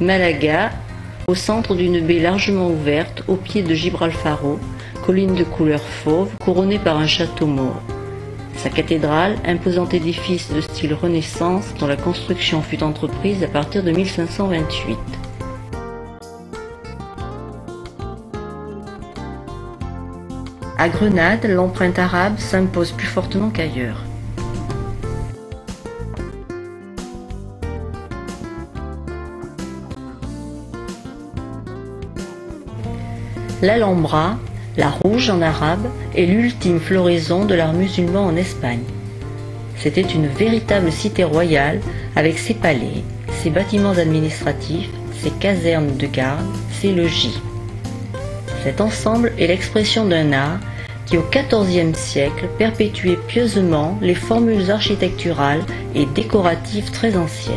Malaga, au centre d'une baie largement ouverte, au pied de Gibralfaro, colline de couleur fauve, couronnée par un château maure. Sa cathédrale, imposant édifice de style Renaissance dont la construction fut entreprise à partir de 1528. À Grenade, l'empreinte arabe s'impose plus fortement qu'ailleurs. L'Alhambra, la rouge en arabe, est l'ultime floraison de l'art musulman en Espagne. C'était une véritable cité royale avec ses palais, ses bâtiments administratifs, ses casernes de garde, ses logis. Cet ensemble est l'expression d'un art qui, au XIVe siècle, perpétuait pieusement les formules architecturales et décoratives très anciennes.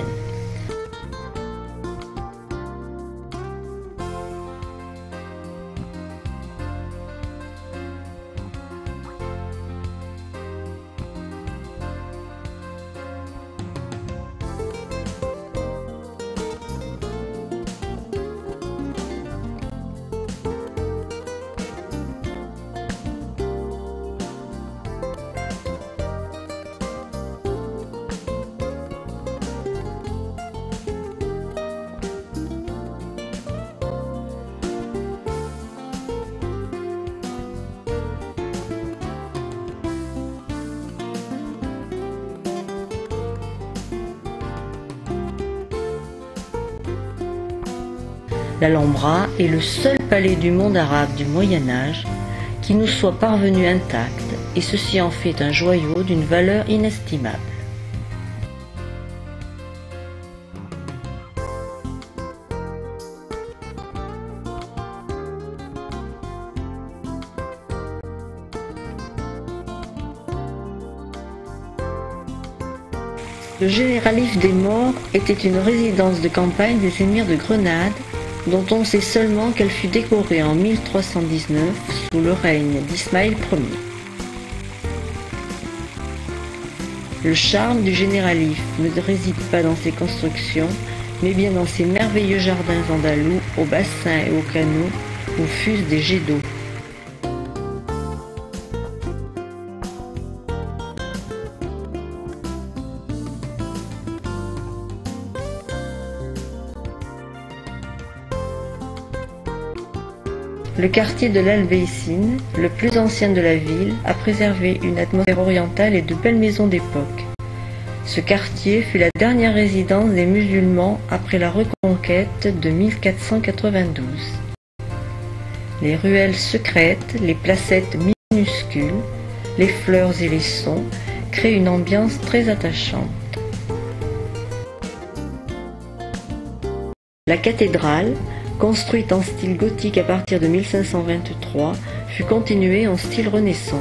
L'Alhambra est le seul palais du monde arabe du Moyen Âge qui nous soit parvenu intact, et ceci en fait un joyau d'une valeur inestimable. Le Généralif des Morts était une résidence de campagne des émirs de Grenade, dont on sait seulement qu'elle fut décorée en 1319 sous le règne d'Ismaël Ier. Le charme du Généralif ne réside pas dans ses constructions, mais bien dans ses merveilleux jardins andalous, aux bassins et aux canaux où fusent des jets d'eau. Le quartier de l'Albaicín, le plus ancien de la ville, a préservé une atmosphère orientale et de belles maisons d'époque. Ce quartier fut la dernière résidence des musulmans après la reconquête de 1492. Les ruelles secrètes, les placettes minuscules, les fleurs et les sons créent une ambiance très attachante. La cathédrale, construite en style gothique à partir de 1523, fut continuée en style Renaissance.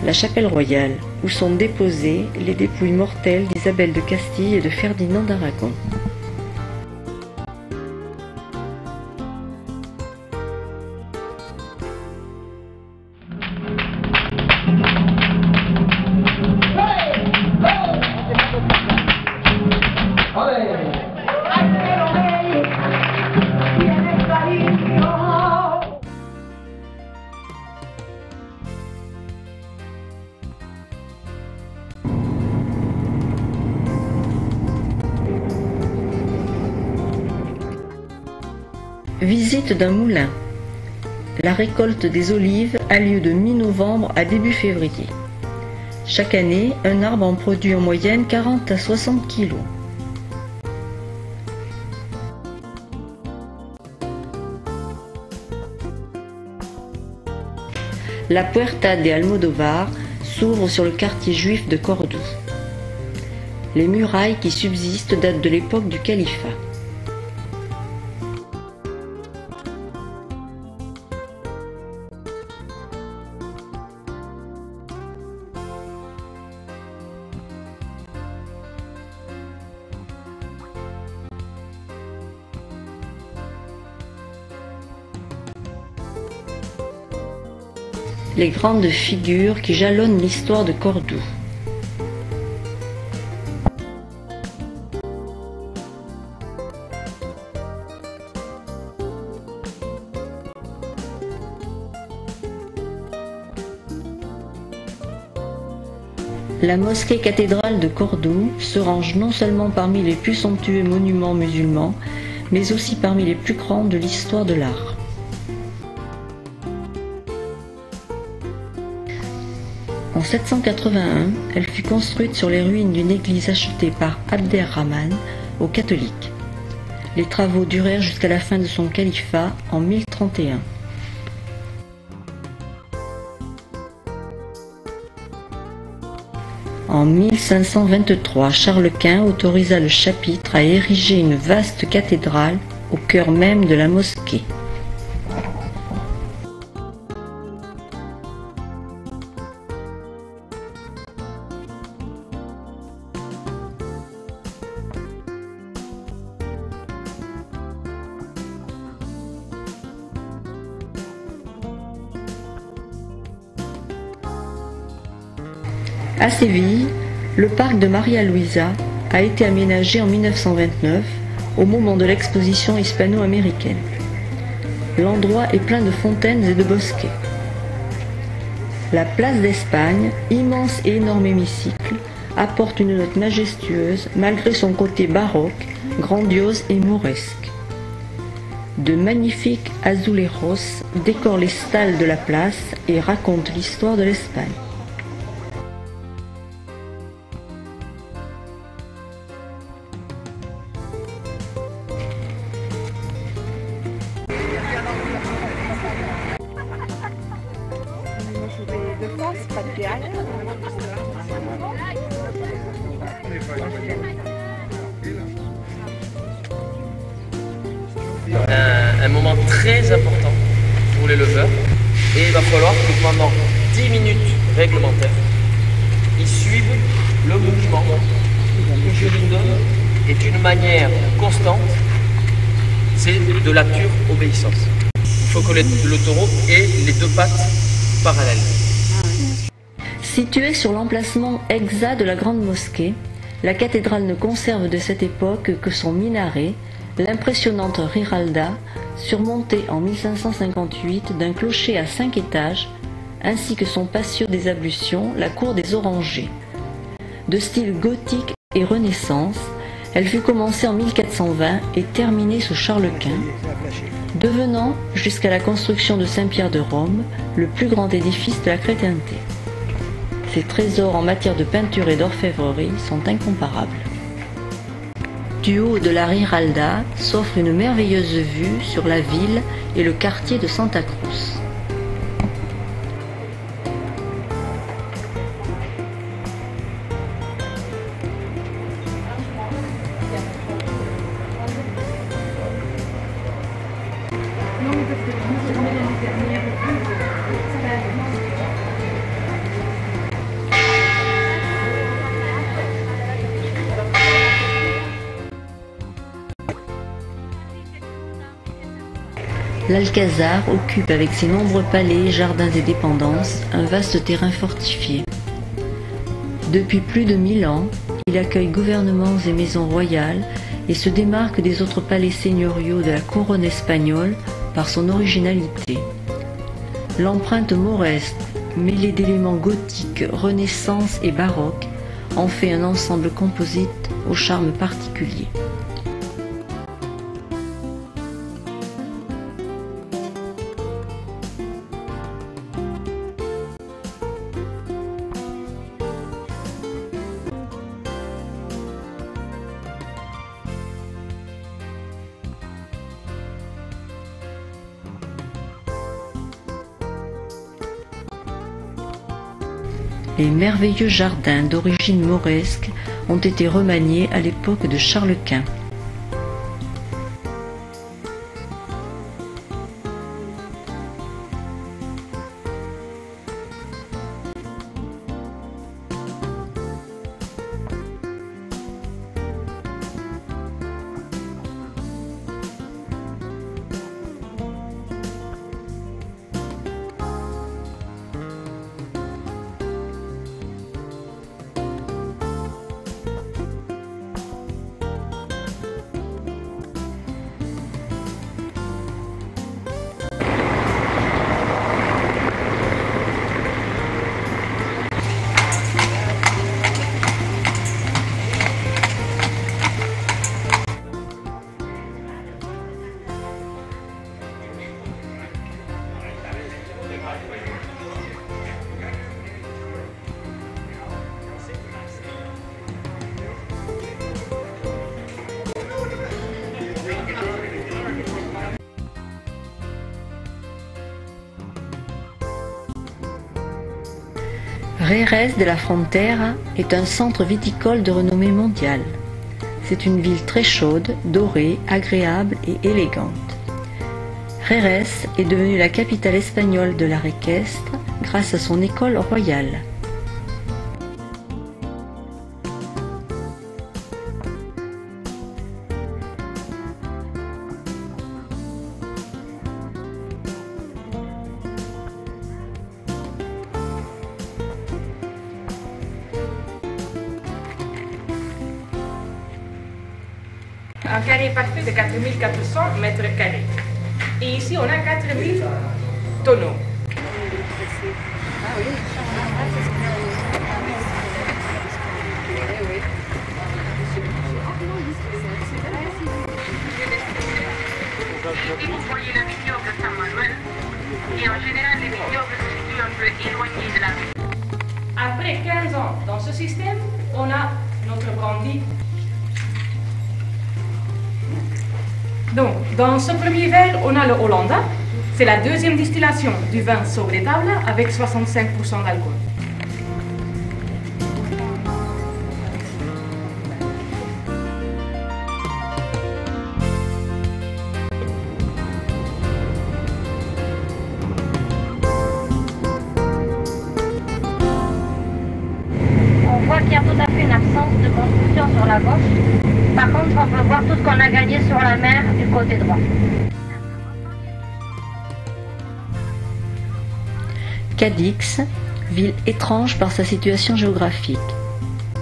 La chapelle royale, où sont déposées les dépouilles mortelles d'Isabelle de Castille et de Ferdinand d'Aragon. Visite d'un moulin. La récolte des olives a lieu de mi-novembre à début février. Chaque année, un arbre en produit en moyenne 40 à 60 kg. La Puerta de Almodóvar s'ouvre sur le quartier juif de Cordoue. Les murailles qui subsistent datent de l'époque du califat. les grandes figures qui jalonnent l'histoire de Cordoue. La mosquée cathédrale de Cordoue se range non seulement parmi les plus somptueux monuments musulmans, mais aussi parmi les plus grands de l'histoire de l'art. En 781, elle fut construite sur les ruines d'une église achetée par Abderrahman aux catholiques. Les travaux durèrent jusqu'à la fin de son califat en 1031. En 1523, Charles Quint autorisa le chapitre à ériger une vaste cathédrale au cœur même de la mosquée. À Séville, le parc de Maria Luisa a été aménagé en 1929 au moment de l'exposition hispano-américaine. L'endroit est plein de fontaines et de bosquets. La place d'Espagne, immense et énorme hémicycle, apporte une note majestueuse malgré son côté baroque, grandiose et mauresque. De magnifiques azulejos décorent les stalles de la place et racontent l'histoire de l'Espagne. Un moment très important pour les leveurs et il va falloir que pendant 10 minutes réglementaires, ils suivent le mouvement que je lui donne et d'une manière constante. C'est de la pure obéissance. Il faut que le taureau ait les deux pattes parallèles. Située sur l'emplacement exact de la grande mosquée, la cathédrale ne conserve de cette époque que son minaret, l'impressionnante Giralda, surmontée en 1558 d'un clocher à 5 étages, ainsi que son patio des ablutions, la cour des orangers. De style gothique et Renaissance, elle fut commencée en 1420 et terminée sous Charles Quint, devenant, jusqu'à la construction de Saint-Pierre de Rome, le plus grand édifice de la chrétienté. Ses trésors en matière de peinture et d'orfèvrerie sont incomparables. Du haut de la Giralda s'offre une merveilleuse vue sur la ville et le quartier de Santa Cruz. L'Alcazar occupe avec ses nombreux palais, jardins et dépendances un vaste terrain fortifié. Depuis plus de 1000 ans, il accueille gouvernements et maisons royales et se démarque des autres palais seigneuriaux de la couronne espagnole par son originalité. L'empreinte mauresque, mêlée d'éléments gothiques, renaissance et baroque, en fait un ensemble composite au charme particulier. Les merveilleux jardins d'origine mauresque ont été remaniés à l'époque de Charles Quint. Jerez de la Frontera est un centre viticole de renommée mondiale. C'est une ville très chaude, dorée, agréable et élégante. Jerez est devenue la capitale espagnole de l'art équestre grâce à son école royale. Un carré parfait de 4400 mètres carrés. Et ici, on a 4000 tonneaux. Ici, vous voyez le vignoble Saint-Manuel. Et en général, les vignobles se situent un peu éloignés de la ville. Après 15 ans dans ce système, on a notre brandy. Donc, dans ce premier verre, on a le Hollanda. C'est la deuxième distillation du vin sobre les tables avec 65% d'alcool. On voit qu'il y a tout à fait une absence de construction sur la gauche. Par contre, on peut voir tout ce qu'on a gagné sur la mer du côté droit. Cadix, ville étrange par sa situation géographique.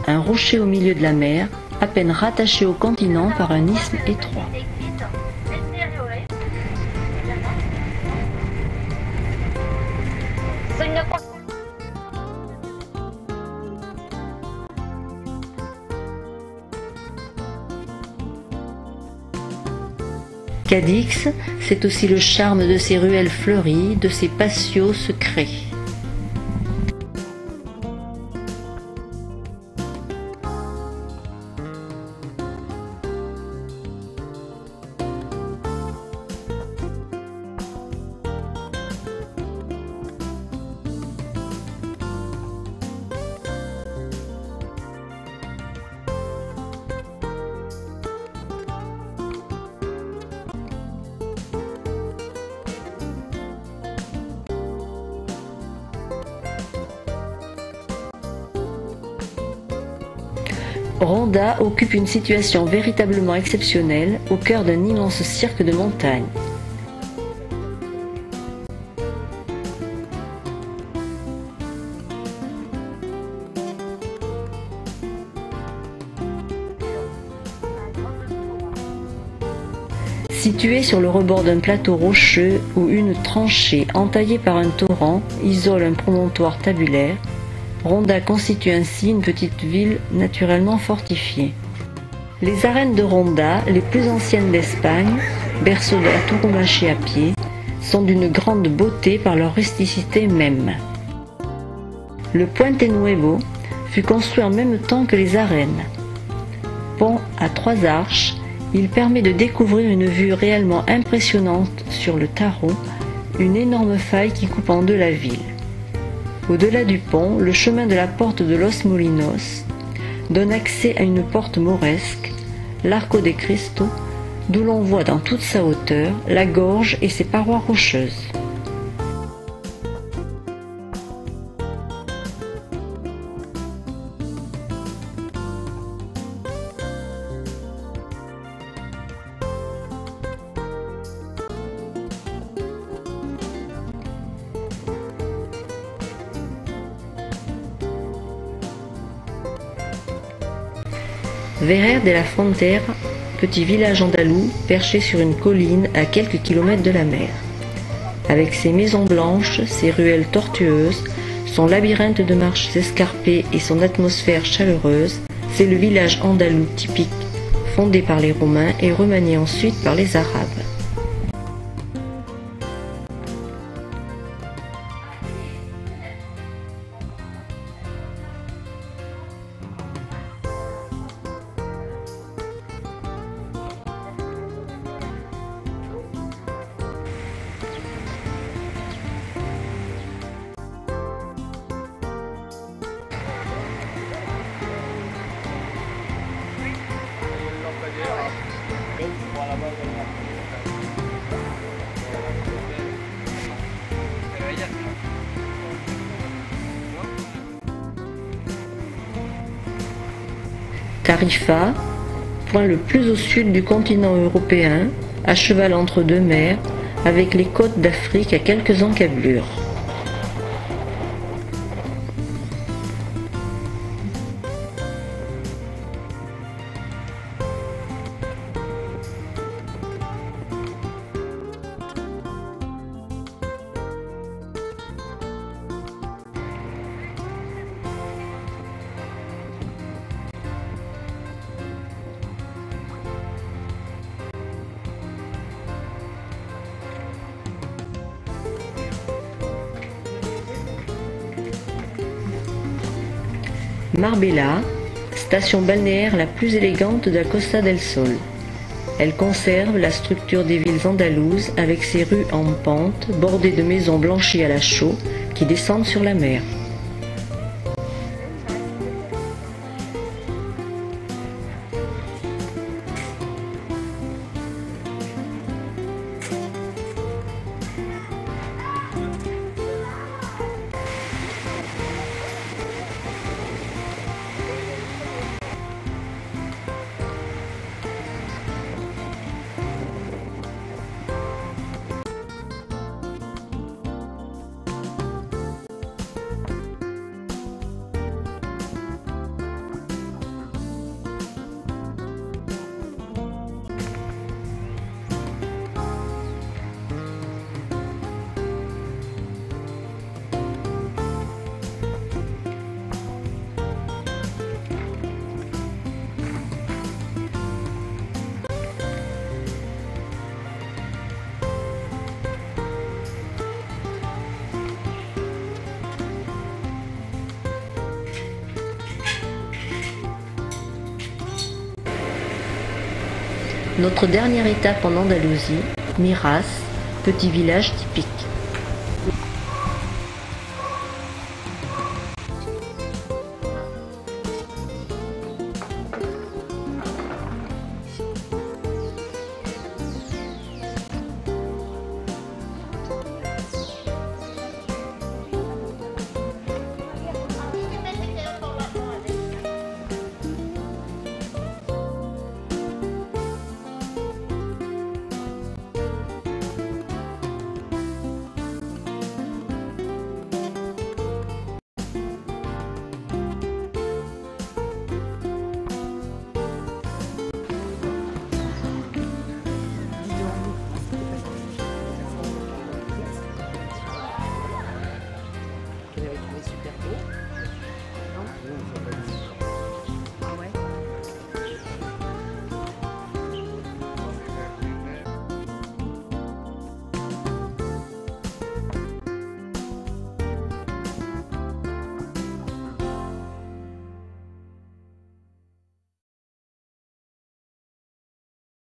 Un rocher au milieu de la mer, à peine rattaché au continent par un isthme étroit. Cadix, c'est aussi le charme de ses ruelles fleuries, de ses patios secrets. Ronda occupe une situation véritablement exceptionnelle au cœur d'un immense cirque de montagne. Située sur le rebord d'un plateau rocheux où une tranchée entaillée par un torrent isole un promontoire tabulaire, Ronda constitue ainsi une petite ville naturellement fortifiée. Les arènes de Ronda, les plus anciennes d'Espagne, berceau de la tauromachie à pied, sont d'une grande beauté par leur rusticité même. Le Puente Nuevo fut construit en même temps que les arènes. Pont à 3 arches, il permet de découvrir une vue réellement impressionnante sur le Tajo, une énorme faille qui coupe en deux la ville. Au-delà du pont, le chemin de la porte de Los Molinos donne accès à une porte mauresque, l'Arco de Cristo, d'où l'on voit dans toute sa hauteur la gorge et ses parois rocheuses. Verer de la Frontera, petit village andalou perché sur une colline à quelques kilomètres de la mer. Avec ses maisons blanches, ses ruelles tortueuses, son labyrinthe de marches escarpées et son atmosphère chaleureuse, c'est le village andalou typique, fondé par les Romains et remanié ensuite par les Arabes. Tarifa, point le plus au sud du continent européen, à cheval entre deux mers, avec les côtes d'Afrique à quelques encablures. Marbella, station balnéaire la plus élégante de la Costa del Sol. Elle conserve la structure des villes andalouses avec ses rues en pente bordées de maisons blanchies à la chaux qui descendent sur la mer. Notre dernière étape en Andalousie, Miras, petit village typique. Vous avez trouvé super beau. Non ?